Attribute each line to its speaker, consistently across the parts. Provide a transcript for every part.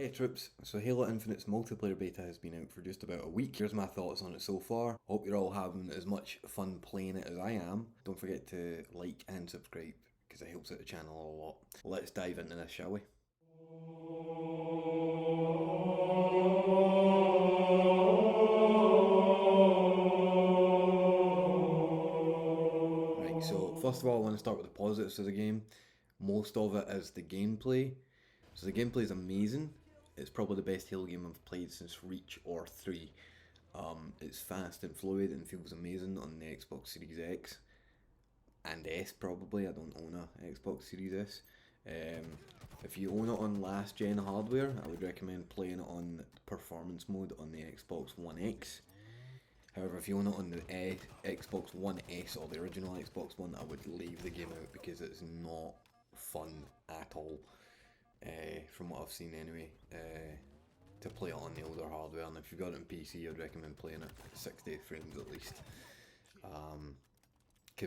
Speaker 1: Hey troops, so Halo Infinite's multiplayer beta has been out for just about a week. Here's my thoughts on it so far. Hope you're all having as much fun playing it as I am. Don't forget to like and subscribe because it helps out the channel a lot. Let's dive into this, shall we? Right, so first of all I want to start with the positives of the game. Most of it is the gameplay. So the gameplay is amazing. It's probably the best Halo game I've played since Reach or 3. It's fast and fluid and feels amazing on the Xbox Series X and S probably. I don't own a Xbox Series S. If you own it on last gen hardware, I would recommend playing it on performance mode on the Xbox One X. However, if you own it on the Xbox One S or the original Xbox One, I would leave the game out because it's not fun at all. From what I've seen anyway, to play it on the older hardware. And if you've got it on PC, I'd recommend playing it at 60 frames at least.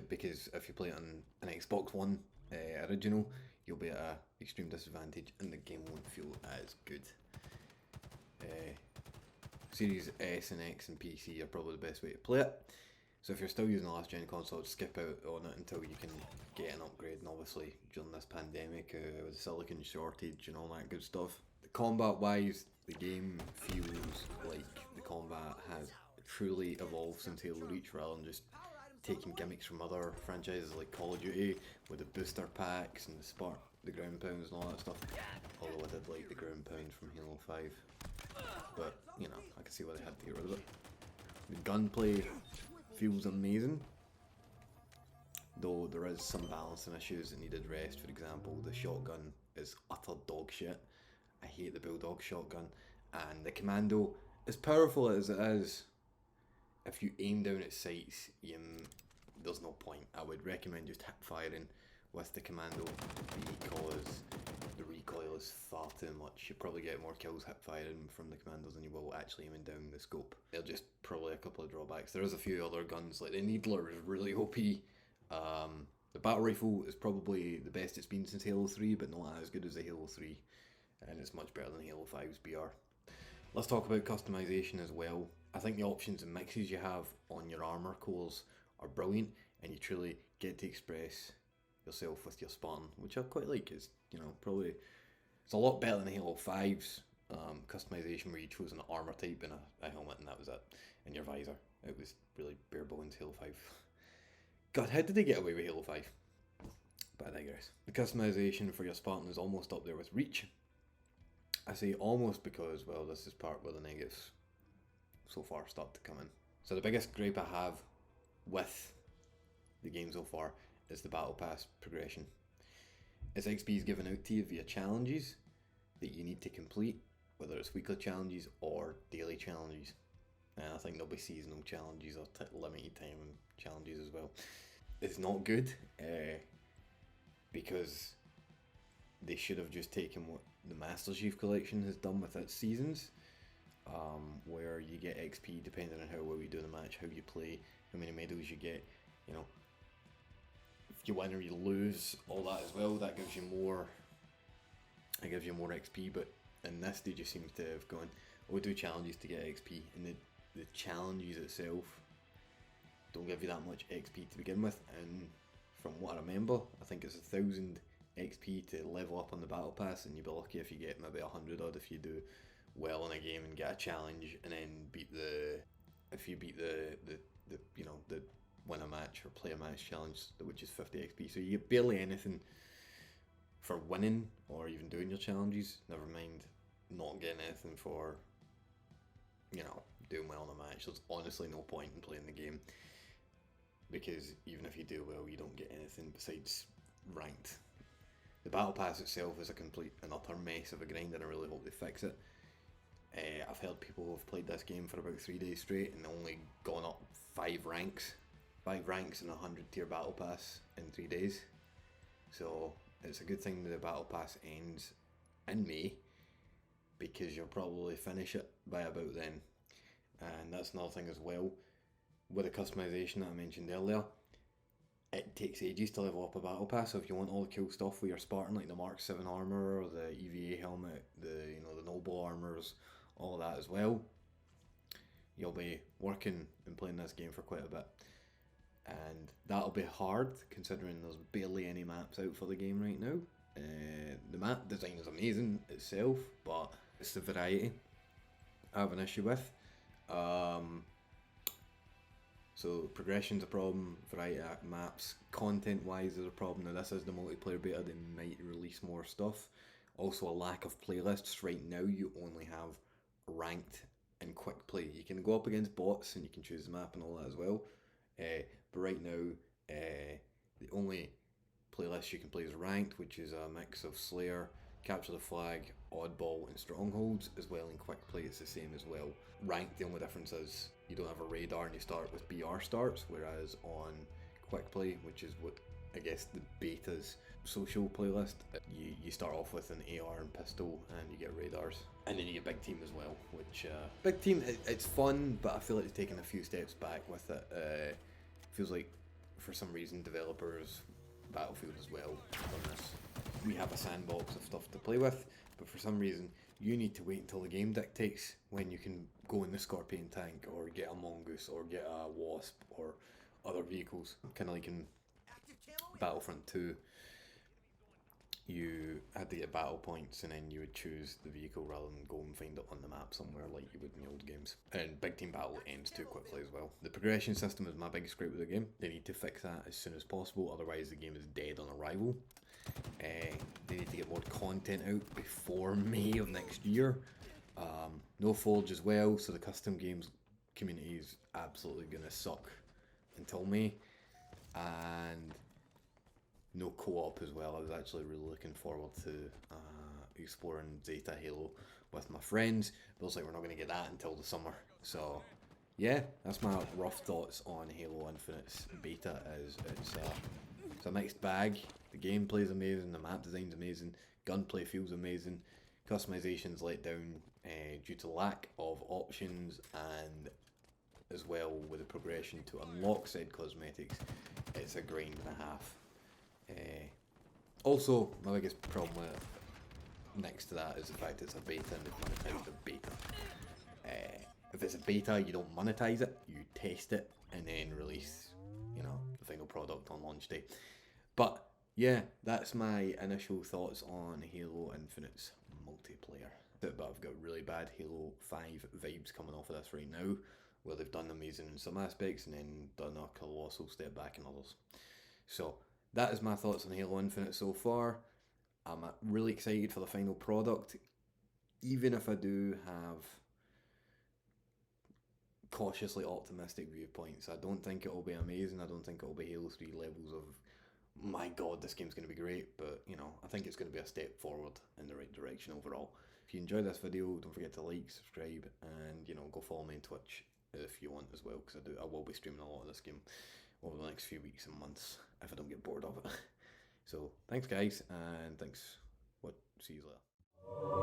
Speaker 1: Because if you play it on an Xbox One original, you'll be at an extreme disadvantage and the game won't feel as good. Series S and X and PC are probably the best way to play it. So if you're still using the last gen console, skip out on it until you can get an upgrade. And obviously during this pandemic with the silicon shortage and all that good stuff. The combat wise, the game feels like the combat has truly evolved since Halo Reach rather than just taking gimmicks from other franchises like Call of Duty with the booster packs and the ground pounds and all that stuff. Although I did like the ground pounds from Halo 5. But, you know, I can see why they had to get rid of it. The gunplay feels amazing, though there is some balancing issues that needed rest. For example, the shotgun is utter dog shit. I hate the Bulldog shotgun. And the Commando, as powerful as it is, if you aim down at sights, there's no point. I would recommend just hip firing with the Commando because the recoil is far too much. You probably get more kills hip firing from the Commandos than you will actually aiming down the scope. They're just probably a couple of drawbacks. There is a few other guns, like the Needler is really OP. The battle rifle is probably the best it's been since Halo 3, but not as good as the Halo 3, and it's much better than Halo 5's BR. Let's talk about customization as well. I think the options and mixes you have on your armor cores are brilliant, and you truly get to express yourself with your Spartan, which I quite like. It's, you know, probably it's a lot better than Halo 5's customization where you chose an armor type and a helmet and that was it, and your visor. It was really bare bones Halo 5. God, how did they get away with Halo 5? But I digress. The customization for your Spartan is almost up there with Reach. I say almost because, well, this is part where the negatives so far start to come in. So the biggest gripe I have with the game so far is the Battle Pass progression. As XP is given out to you via challenges that you need to complete, whether it's weekly challenges or daily challenges. And I think there'll be seasonal challenges or limited time challenges as well. It's not good because they should have just taken what the Master Chief Collection has done with its seasons, where you get XP depending on how well you do in the match, how you play, how many medals you get, you know. If you win or you lose, all that as well, that gives you more. It gives you more XP, but in this they just seem to have gone, oh, do challenges to get XP, and the challenges itself don't give you that much XP to begin with. And from what I remember, I think it's 1,000 XP to level up on the Battle Pass, and you'll be lucky if you get maybe 100 odd if you do well in a game and get a challenge, and then if you beat the you know, the win a match or play a match challenge, which is 50 XP. So you get barely anything for winning or even doing your challenges, never mind not getting anything for, you know, doing well in a match. There's honestly no point in playing the game, because even if you do well, you don't get anything besides ranked. The Battle Pass itself is a complete and utter mess of a grind, and I really hope they fix it. I've heard people who have played this game for about 3 days straight and only gone up 5 ranks in a 100 tier Battle Pass in 3 days. So it's a good thing that the Battle Pass ends in May, because you'll probably finish it by about then. And that's another thing as well, with the customization that I mentioned earlier. it takes ages to level up a battle pass. So if you want all the cool stuff with your Spartan, like the Mark 7 armor or the EVA helmet, the noble armors, all that as well, you'll be working and playing this game for quite a bit. And that'll be hard considering there's barely any maps out for the game right now. The map design is amazing itself, but it's the variety I have an issue with. So progression's a problem, variety of maps, content wise is a problem. Now this is the multiplayer beta, they might release more stuff. Also a lack of playlists. Right now you only have ranked and quick play. You can go up against bots and you can choose the map and all that as well. But right now the only playlist you can play is ranked, which is a mix of Slayer, Capture the Flag, Oddball, and Strongholds, as well in quick play. It's the same as well. Ranked, the only difference is you don't have a radar and you start with BR starts, whereas on quick play, which is what I guess the beta's social playlist, you start off with an AR and pistol and you get radars, and then you get big team as well, which big team, it's fun, but I feel like it's taken a few steps back with it. Feels like for some reason developers, Battlefield as well, on this, we have a sandbox of stuff to play with, but for some reason you need to wait until the game dictates when you can go in the Scorpion tank or get a Mongoose or get a Wasp or other vehicles. Kind of like in Battlefront 2, you had to get battle points and then you would choose the vehicle rather than go and find it on the map somewhere like you would in the old games. And Big Team Battle ends too quickly as well. The progression system is my biggest gripe with the game. They need to fix that as soon as possible, otherwise the game is dead on arrival. They need to get more content out before May of next year. No Forge as well, so the custom games community is absolutely gonna suck until May. And no co-op as well. I was actually really looking forward to exploring Zeta Halo with my friends, but it's like we're not going to get that until the summer. So yeah, that's my rough thoughts on Halo Infinite's beta. It's a mixed bag. The gameplay is amazing, the map design's amazing, gunplay feels amazing, customization's let down due to lack of options, and as well with the progression to unlock said cosmetics, it's a grind and a half. Also, my biggest problem with it, next to that, is the fact it's a beta and they've monetized the beta. If it's a beta, you don't monetize it, you test it and then release, the final product on launch day. But yeah, that's my initial thoughts on Halo Infinite's multiplayer. But I've got really bad Halo 5 vibes coming off of this right now, where they've done amazing in some aspects and then done a colossal step back in others. So that is my thoughts on Halo Infinite so far. I'm really excited for the final product, even if I do have cautiously optimistic viewpoints. I don't think it will be amazing. I don't think it will be Halo 3 levels of, my god, this game's going to be great, but I think it's going to be a step forward in the right direction overall. If you enjoyed this video, don't forget to like, subscribe, and go follow me on Twitch if you want as well, because I will be streaming a lot of this game over the next few weeks and months if I don't get bored of it. So thanks guys, and thanks. See you later.